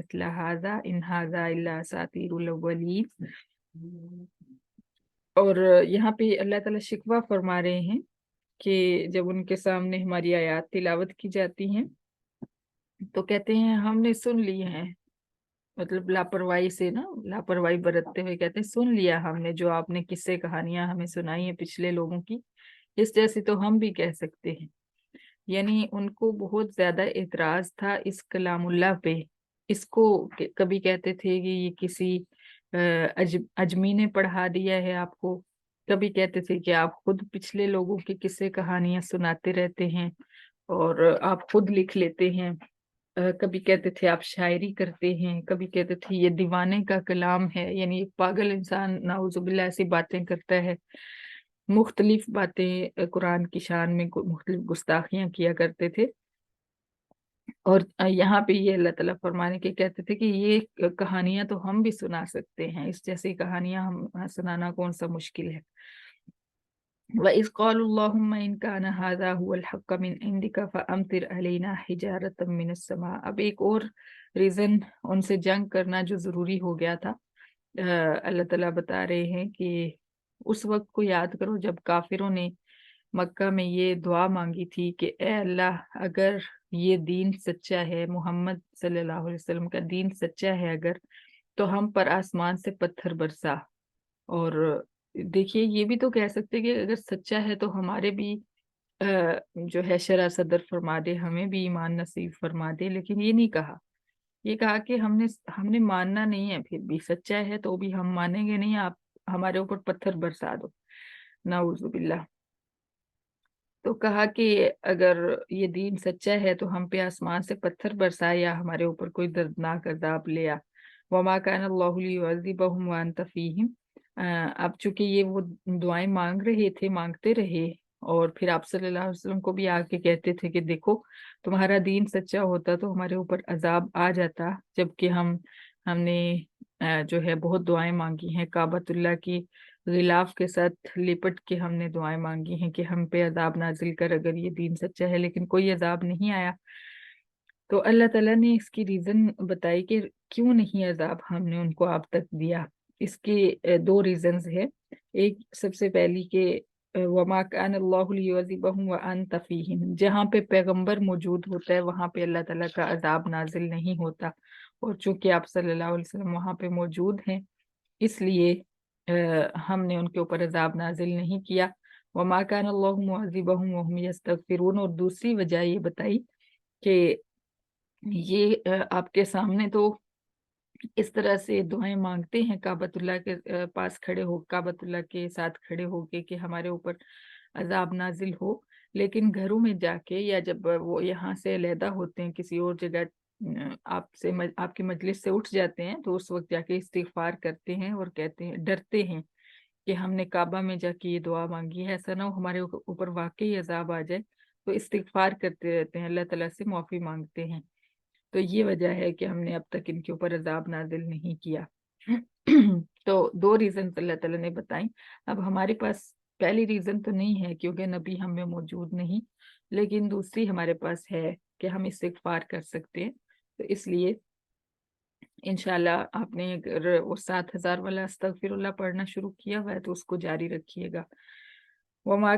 مثل هذا ان هذا الا اساطیر الاولین۔ اور یہاں پہ اللہ تعالیٰ شکوہ فرما رہے ہیں کہ جب ان کے سامنے ہماری آیات تلاوت کی جاتی ہیں تو کہتے ہیں ہم نے سن لی ہیں، مطلب لاپرواہی سے نا، لاپرواہی برتتے ہوئے کہتے ہیں سن لیا ہم نے جو آپ نے قصے کہانیاں ہمیں سنائی ہیں پچھلے لوگوں کی، اس جیسی تو ہم بھی کہہ سکتے ہیں۔ یعنی ان کو بہت زیادہ اعتراض تھا اس کلام اللہ پہ۔ اس کو کبھی کہتے تھے کہ یہ کسی اجمی نے پڑھا دیا ہے آپ کو، کبھی کہتے تھے کہ آپ خود پچھلے لوگوں کی قصے کہانیاں سناتے رہتے ہیں اور آپ خود لکھ لیتے ہیں، کبھی کہتے تھے آپ شاعری کرتے ہیں، کبھی کہتے تھے یہ دیوانے کا کلام ہے، یعنی ایک پاگل انسان نعوذ باللہ ایسی باتیں کرتا ہے، مختلف باتیں قرآن کی شان میں مختلف گستاخیاں کیا کرتے تھے۔ اور یہاں پہ یہ اللہ تعالیٰ فرمانے کے کہتے تھے کہ یہ کہانیاں تو ہم بھی سنا سکتے ہیں، اس جیسی کہانیاں ہم سنانا کون سا مشکل ہے۔ وَإِذْ قَالُوا اللَّهُمَّ إِنْ كَانَ هَذَا هُوَ الْحَقَّ مِنْ عِنْدِكَ فَأَمْطِرْ عَلَيْنَا حِجَارَةً مِنَ السَّمَاءِ۔ اب ایک اور ریزن ان سے جنگ کرنا جو ضروری ہو گیا تھا، اللہ تعالیٰ بتا رہے ہیں کہ اس وقت کو یاد کرو جب کافروں نے مکہ میں یہ دعا مانگی تھی کہ اے اللہ اگر یہ دین سچا ہے، محمد صلی اللہ علیہ وسلم کا دین سچا ہے اگر، تو ہم پر آسمان سے پتھر برسا۔ اور دیکھیے یہ بھی تو کہہ سکتے کہ اگر سچا ہے تو ہمارے بھی جو ہے شرع صدر فرما دے، ہمیں بھی ایمان نصیب فرما دے، لیکن یہ نہیں کہا۔ یہ کہا کہ ہم نے ماننا نہیں ہے، پھر بھی سچا ہے تو بھی ہم مانیں گے نہیں، آپ ہمارے اوپر پتھر برسا دو، نعوذ باللہ۔ تو کہا کہ اگر یہ دین سچا ہے تو ہم پہ آسمان سے پتھر برسا یا ہمارے اوپر کوئی دردناک عذاب لیا۔ وما كان الله ليعذبهم وانت فيهم۔ اب چونکہ یہ وہ دعائیں مانگ رہے تھے، مانگتے رہے، اور پھر آپ صلی اللہ علیہ وسلم کو بھی آ کے کہتے تھے کہ دیکھو تمہارا دین سچا ہوتا تو ہمارے اوپر عذاب آ جاتا، جبکہ ہم نے جو ہے بہت دعائیں مانگی ہیں، کعبۃ اللہ کی غلاف کے ساتھ لپٹ کے ہم نے دعائیں مانگی ہیں کہ ہم پہ عذاب نازل کر اگر یہ دین سچا ہے، لیکن کوئی عذاب نہیں آیا۔ تو اللہ تعالیٰ نے اس کی ریزن بتائی کہ کیوں نہیں عذاب ہم نے ان کو آپ تک دیا۔ اس کے دو ریزنز ہیں۔ ایک سب سے پہلی کہ وَمَا كَانَ اللَّهُ لِيُعَذِّبَهُمْ وَأَنْتَ فِيهِمْ، جہاں پہ پیغمبر موجود ہوتا ہے وہاں پہ اللہ تعالیٰ کا عذاب نازل نہیں ہوتا، اور چونکہ آپ صلی اللہ علیہ وسلم وہاں پہ موجود ہیں اس لیے ہم نے ان کے اوپر عذاب نازل نہیں کیا۔ وَمَا كَانَ اللَّهُ مُعَذِّبَهُمْ وَهُمْ يَسْتَغْفِرُونَ، اور دوسری وجہ یہ بتائی کہ یہ آپ کے سامنے تو اس طرح سے دعائیں مانگتے ہیں کعبۃ اللہ کے پاس کھڑے ہو، کعبۃ اللہ کے ساتھ کھڑے ہو کے کہ ہمارے اوپر عذاب نازل ہو، لیکن گھروں میں جا کے یا جب وہ یہاں سے علیحدہ ہوتے ہیں کسی اور جگہ، آپ کی مجلس سے اٹھ جاتے ہیں تو اس وقت جا کے استغفار کرتے ہیں اور کہتے ہیں، ڈرتے ہیں کہ ہم نے کعبہ میں جا کے یہ دعا مانگی ہے، ایسا نہ ہو ہمارے اوپر واقعی عذاب آ جائے، تو استغفار کرتے رہتے ہیں، اللہ تعالیٰ سے معافی مانگتے ہیں۔ تو یہ وجہ ہے کہ ہم نے اب تک ان کے اوپر عذاب نازل نہیں کیا۔ تو دو ریزن اللہ تعالیٰ نے بتائیں۔ اب ہمارے پاس پہلی ریزن تو نہیں ہے کیونکہ نبی ہم میں موجود نہیں، لیکن دوسری ہمارے پاس ہے کہ ہم استغفار کر سکتے ہیں۔ تو اس لیے انشاءاللہ آپ نے اگر وہ 7000 والا استغفر اللہ پڑھنا شروع کیا ہوا ہے تو اس کو جاری رکھیے گا۔ وما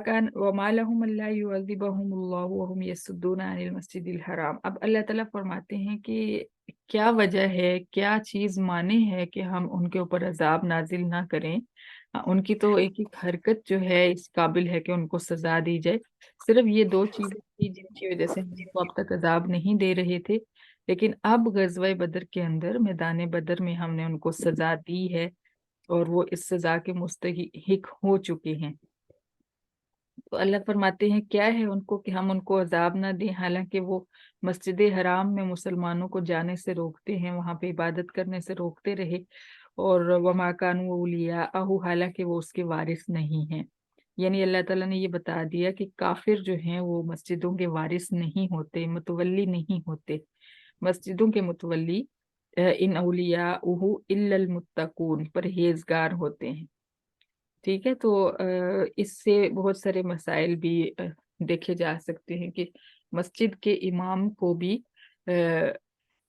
لهم الا يعذبهم الله وهم يصدون عن المسجد الحرام۔ اب اللہ تعالیٰ فرماتے ہیں کہ کیا وجہ ہے، کیا چیز مانے ہے کہ ہم ان کے اوپر عذاب نازل نہ کریں۔ ان کی تو ایک ایک حرکت جو ہے اس قابل ہے کہ ان کو سزا دی جائے۔ صرف یہ دو چیزیں تھی جن کی وجہ سے ہم ان کو اب تک عذاب نہیں دے رہے تھے، لیکن اب غزوہ بدر کے اندر، میدان بدر میں ہم نے ان کو سزا دی ہے اور وہ اس سزا کے مستحق ہو چکے ہیں۔ تو اللہ فرماتے ہیں کیا ہے ان کو کہ ہم ان کو عذاب نہ دیں، حالانکہ وہ مسجد حرام میں مسلمانوں کو جانے سے روکتے ہیں، وہاں پہ عبادت کرنے سے روکتے رہے، اور وما كانوا اولیاءہ، حالانکہ وہ اس کے وارث نہیں ہیں۔ یعنی اللہ تعالیٰ نے یہ بتا دیا کہ کافر جو ہیں وہ مسجدوں کے وارث نہیں ہوتے، متولی نہیں ہوتے۔ مسجدوں کے متولی ان اولیاءہ الا المتقون، پرہیزگار ہوتے ہیں۔ ٹھیک ہے، تو اس سے بہت سارے مسائل بھی دیکھے جا سکتے ہیں کہ مسجد کے امام کو بھی